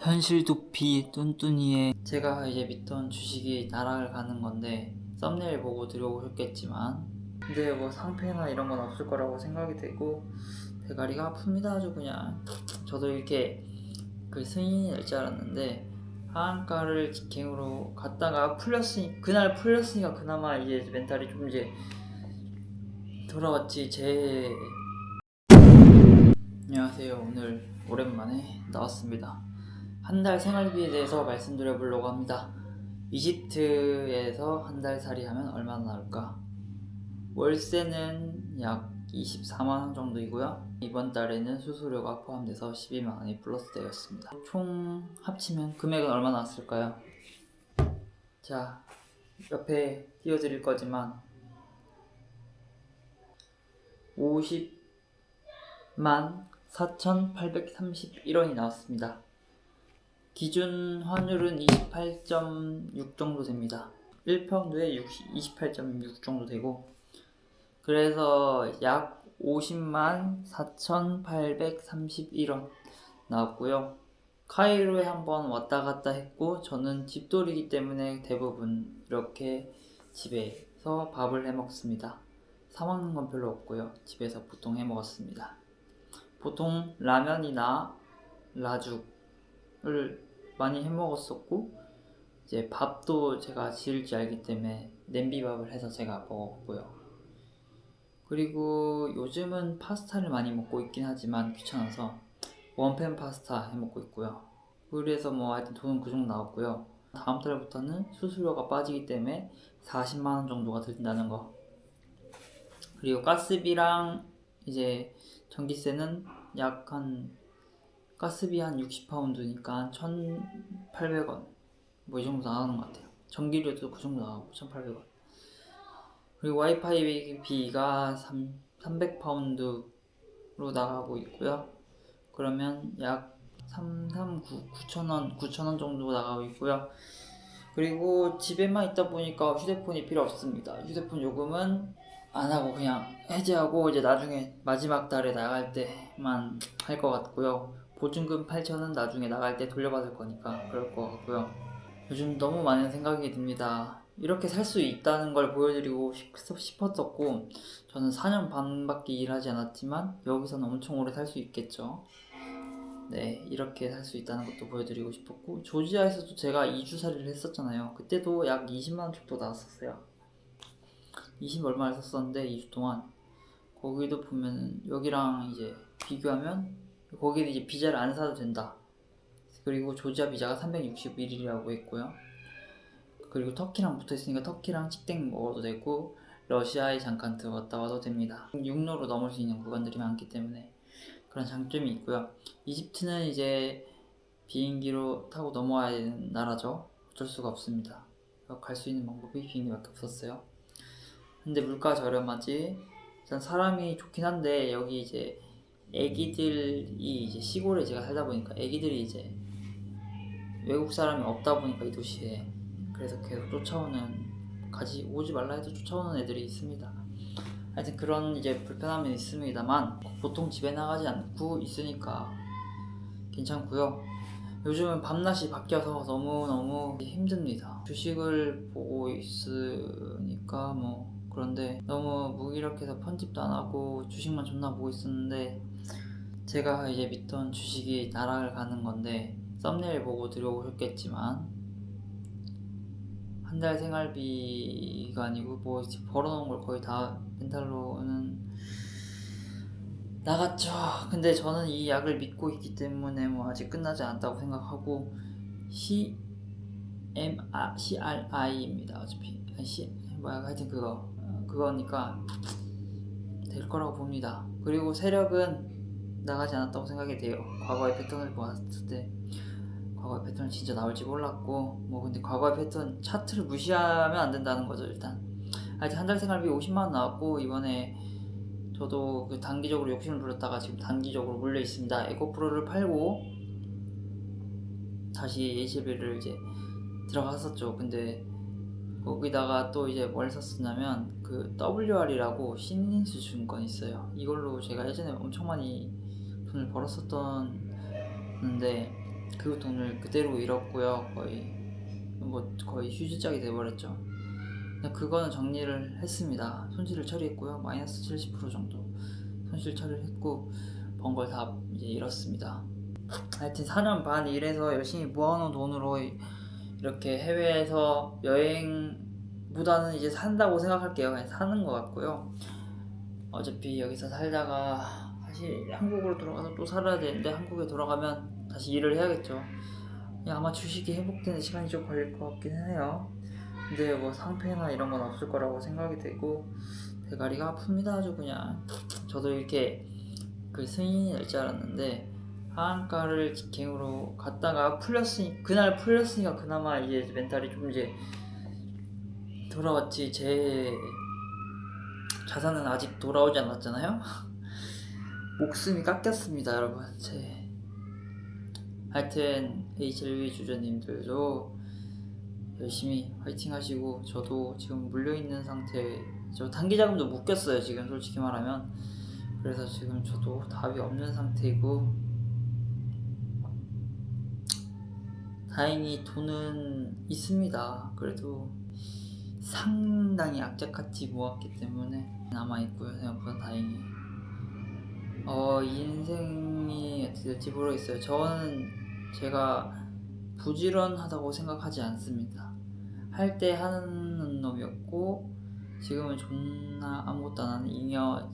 현실 도피 뚠뚠이의 제가 이제 믿던 주식이 나락을 가는 건데 썸네일 보고 들어오셨겠지만 근데 뭐 상패나 이런 건 없을 거라고 생각이 되고 대가리가 아픕니다. 아주 그냥 저도 이렇게 그 승인이 날 줄 알았는데 하한가를 직행으로 갔다가 풀렸으니 그날 풀렸으니까 그나마 이제 멘탈이 좀 이제 돌아왔지. 안녕하세요. 오늘 오랜만에 나왔습니다. 한 달 생활비에 대해서 말씀드려 보려고 합니다. 이집트에서 한 달 살이 하면 얼마나 나올까? 월세는 약 24만원 정도이고요. 이번 달에는 수수료가 포함돼서 12만원이 플러스 되었습니다. 총 합치면 금액은 얼마나 나왔을까요? 자, 옆에 띄워드릴 거지만 50만 4,831원이 나왔습니다. 기준 환율은 28.6 정도 됩니다. 1파운드에 28.6 정도 되고, 그래서 약 50만 4,831원 나왔고요. 카이로에 한번 왔다 갔다 했고, 저는 집돌이기 때문에 대부분 이렇게 집에서 밥을 해 먹습니다. 사 먹는 건 별로 없고요. 집에서 보통 해 먹었습니다. 보통 라면이나 라죽을 많이 해 먹었었고, 이제 밥도 제가 지을 줄 알기 때문에 냄비밥을 해서 제가 먹었고요. 그리고 요즘은 파스타를 많이 먹고 있긴 하지만 귀찮아서 원팬 파스타 해 먹고 있고요. 그래서 뭐 하여튼 돈은 그 정도 나왔고요. 다음 달부터는 수수료가 빠지기 때문에 40만원 정도가 든다는 거. 그리고 가스비랑 이제 전기세는 약 가스비 한 60파운드니까 1,800원 뭐 이 정도 나가는 것 같아요. 전기료도 그 정도 나가고 1,800원. 그리고 와이파이 비가 300파운드로 나가고 있고요. 그러면 약 9,000원 정도 나가고 있고요. 그리고 집에만 있다 보니까 휴대폰이 필요 없습니다. 휴대폰 요금은 안 하고 그냥 해지하고 이제 나중에 마지막 달에 나갈 때만 할 것 같고요. 보증금 8,000원 나중에 나갈 때 돌려받을 거니까 그럴 것 같고요. 요즘 너무 많은 생각이 듭니다. 이렇게 살 수 있다는 걸 보여드리고 싶었었고, 저는 4년 반밖에 일하지 않았지만 여기서는 엄청 오래 살 수 있겠죠. 네, 이렇게 살 수 있다는 것도 보여드리고 싶었고, 조지아에서도 제가 2주살이를 했었잖아요. 그때도 약 20만원 정도 나왔었어요. 20 얼마를 썼었는데 2주 동안. 거기도 보면 여기랑 이제 비교하면 거기는 이제 비자를 안 사도 된다. 그리고 조지아 비자가 361일이라고 했고요. 그리고 터키랑 붙어있으니까 터키랑 직행 먹어도 되고 러시아에 잠깐 들어갔다 와도 됩니다. 육로로 넘을 수 있는 구간들이 많기 때문에 그런 장점이 있고요. 이집트는 이제 비행기로 타고 넘어와야 되는 나라죠. 어쩔 수가 없습니다. 갈 수 있는 방법이 비행기밖에 없었어요. 근데 물가 저렴하지. 일단 사람이 좋긴 한데 여기 이제 애기들이 이제 시골에 제가 살다 보니까 애기들이 이제 외국 사람이 없다 보니까 이 도시에 그래서 계속 오지 말라 해도 쫓아오는 애들이 있습니다. 하여튼 그런 이제 불편함은 있습니다만 보통 집에 나가지 않고 있으니까 괜찮고요. 요즘은 밤낮이 바뀌어서 너무너무 힘듭니다. 주식을 보고 있으니까 뭐 그런데 너무 무기력해서 편집도 안 하고 주식만 존나 보고 있었는데 제가 이제 믿던 주식이 나락을 가는 건데 썸네일 보고 들어오셨겠지만 한 달 생활비가 아니고 뭐 이제 벌어놓은 걸 거의 다 멘탈로는 나갔죠. 근데 저는 이 약을 믿고 있기 때문에 뭐 아직 끝나지 않았다고 생각하고 CRI입니다. 어차피 하여튼 그거니까 될 거라고 봅니다. 그리고 세력은 나가지 않았다고 생각이 돼요. 과거의 패턴을 보았을 때 과거의 패턴은 진짜 나올지 몰랐고 뭐 근데 과거의 패턴 차트를 무시하면 안 된다는 거죠. 일단 하여튼 한 달 생활비 50만원 나왔고 이번에 저도 그 단기적으로 욕심을 부렸다가 지금 단기적으로 물려 있습니다. 에코프로를 팔고 다시 HLB를 이제 들어갔었죠. 근데 거기다가 또 이제 뭘 샀었냐면 그 WR이라고 신인수 증권 있어요. 이걸로 제가 예전에 엄청 많이 돈을 벌었었던데 그 돈을 그대로 잃었고요. 거의 휴지짝이 돼버렸죠. 근데 그거는 정리를 했습니다. 손실을 처리했고요. 마이너스 70% 정도 손실 처리를 했고 번 걸 다 이제 잃었습니다. 하여튼 4년 반 일해서 열심히 모아놓은 돈으로 이렇게 해외에서 여행보다는 이제 산다고 생각할게요. 그냥 사는 것 같고요. 어차피 여기서 살다가 다시 한국으로 돌아가서 또 살아야 되는데 한국에 돌아가면 다시 일을 해야겠죠. 아마 주식이 회복되는 시간이 좀 걸릴 것 같긴 해요. 근데 뭐 상패나 이런 건 없을 거라고 생각이 되고 대가리가 아픕니다. 아주 그냥. 저도 이렇게 그 승인이 날 줄 알았는데 하한가를 직행으로 갔다가 그날 풀렸으니까 그나마 이제 멘탈이 좀 이제 돌아왔지. 제 자산은 아직 돌아오지 않았잖아요. 목숨이 깎였습니다, 여러분. 하여튼 HLB 주주님들도 열심히 화이팅 하시고, 저도 지금 물려있는 상태, 저 단기자금도 묶였어요, 지금 솔직히 말하면. 그래서 지금 저도 답이 없는 상태이고, 다행히 돈은 있습니다. 그래도 상당히 악착같이 모았기 때문에 남아있고요. 생각보다 다행히. 이 인생이 어떻게 될지 모르겠어요. 저는 제가 부지런하다고 생각하지 않습니다. 할 때 하는 놈이었고 지금은 존나 아무것도 안 하는 잉여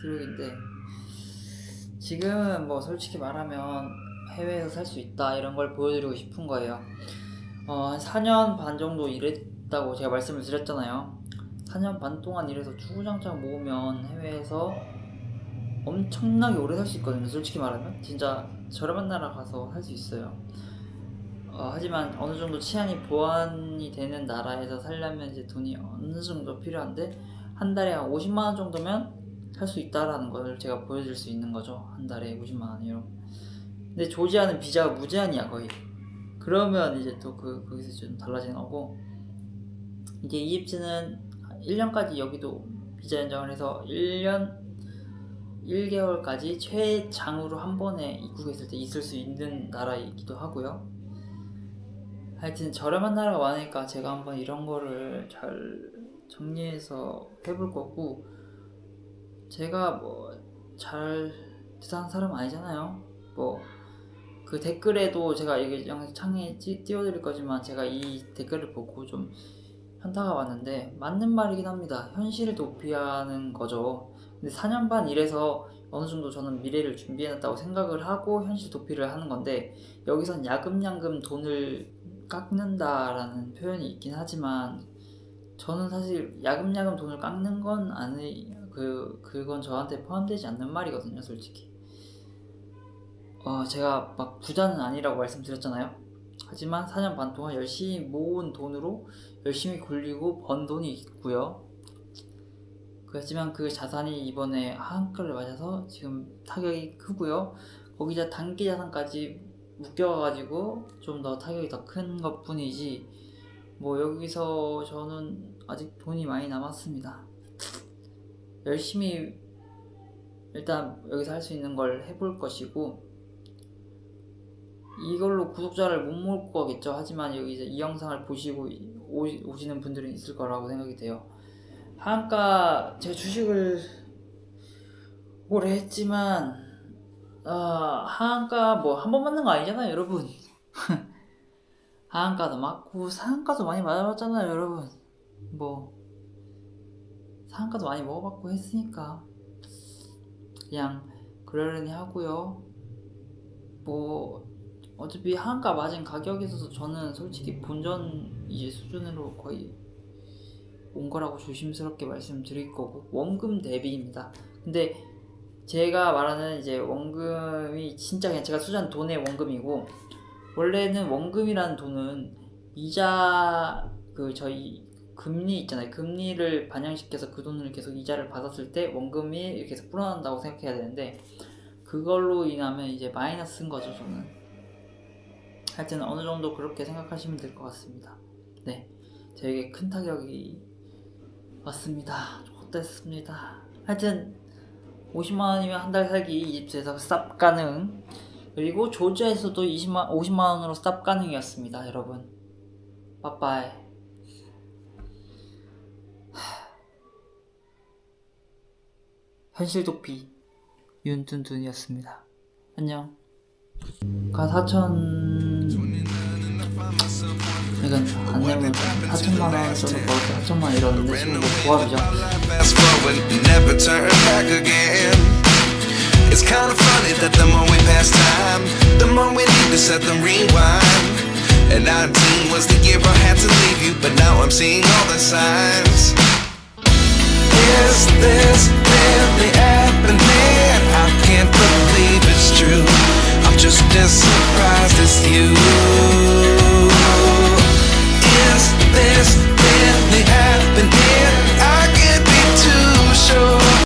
쓰레기인데, 지금은 뭐 솔직히 말하면 해외에서 살 수 있다 이런 걸 보여드리고 싶은 거예요. 한 4년 반 정도 일했다고 제가 말씀을 드렸잖아요. 4년 반 동안 일해서 주구장창 모으면 해외에서 엄청나게 오래 살 수 있거든요. 솔직히 말하면 진짜 저렴한 나라 가서 살 수 있어요. 하지만 어느 정도 치안이 보완이 되는 나라에서 살려면 이제 돈이 어느 정도 필요한데, 한 달에 한 50만 원 정도면 살 수 있다라는 걸 제가 보여줄 수 있는 거죠. 한 달에 50만 원이요. 근데 조지아는 비자가 무제한이야 거의. 그러면 이제 또 거기서 좀 달라지는 거고, 이제 이집트는 1년까지 여기도 비자 연장을 해서 1년 1개월까지 최장으로 한 번에 입국했을 때 있을 수 있는 나라이기도 하고요. 하여튼 저렴한 나라가 많으니까 제가 한번 이런 거를 잘 정리해서 해볼 거고, 제가 뭐 잘 대단한 사람 아니잖아요. 뭐 그 댓글에도 제가 이게 창에 띄워드릴 거지만, 제가 이 댓글을 보고 좀 현타가 왔는데 맞는 말이긴 합니다. 현실을 도피하는 거죠. 근데 4년 반 일해서 어느 정도 저는 미래를 준비해놨다고 생각을 하고 현실 도피를 하는 건데, 여기선 야금야금 돈을 깎는다라는 표현이 있긴 하지만, 저는 사실 야금야금 돈을 깎는 건 그건 저한테 포함되지 않는 말이거든요, 솔직히. 제가 막 부자는 아니라고 말씀드렸잖아요. 하지만 4년 반 동안 열심히 모은 돈으로 열심히 굴리고 번 돈이 있고요. 그렇지만 그 자산이 이번에 하한가를 맞아서 지금 타격이 크고요. 거기다 단기 자산까지 묶여가지고 좀 더 타격이 더 큰 것 뿐이지, 뭐 여기서 저는 아직 돈이 많이 남았습니다. 열심히 일단 여기서 할 수 있는 걸 해볼 것이고, 이걸로 구독자를 못 모을 거겠죠. 하지만 여기 이제 이 영상을 보시고 오시는 분들이 있을 거라고 생각이 돼요. 하한가, 제가 주식을 오래 했지만 하한가 뭐 한 번 맞는 거 아니잖아요, 여러분. 하한가도 맞고 상한가도 많이 맞아봤잖아요, 여러분. 뭐 상한가도 많이 먹어봤고 했으니까 그냥 그러려니 하고요. 뭐 어차피 하한가 맞은 가격에서도 저는 솔직히 본전 이제 수준으로 거의 온 거라고 조심스럽게 말씀드릴 거고, 원금 대비입니다. 근데 제가 말하는 이제 원금이 진짜 그냥 제가 투자한 돈의 원금이고, 원래는 원금이라는 돈은 이자, 저희 금리 있잖아요. 금리를 반영시켜서 그 돈을 계속 이자를 받았을 때 원금이 이렇게 해서 불어난다고 생각해야 되는데, 그걸로 인하면 이제 마이너스인 거죠, 저는. 하여튼 어느 정도 그렇게 생각하시면 될 것 같습니다. 네, 되게 큰 타격이 왔습니다. 좋댔습니다. 하여튼 50만 원이면 한 달 살기 이집트에서 쌉 가능. 그리고 조지아에서도 50만원으로 스탑 가능이었습니다. 여러분 빠빠이. 현실 도피 윤tuntun이었습니다. 안녕. 가 4천 이건 안 내면 4천만원 정도 벌었어. 4천만원 이러는데 지금 뭐 고압이죠. Fast forward, never turn back again. It's kind of funny that the more we pass time, the more we need to set the rewind. And 19 was the year I had to leave you, but now I'm seeing all the signs. Is this really happening? I can't believe it's true. I'm just as surprised as you.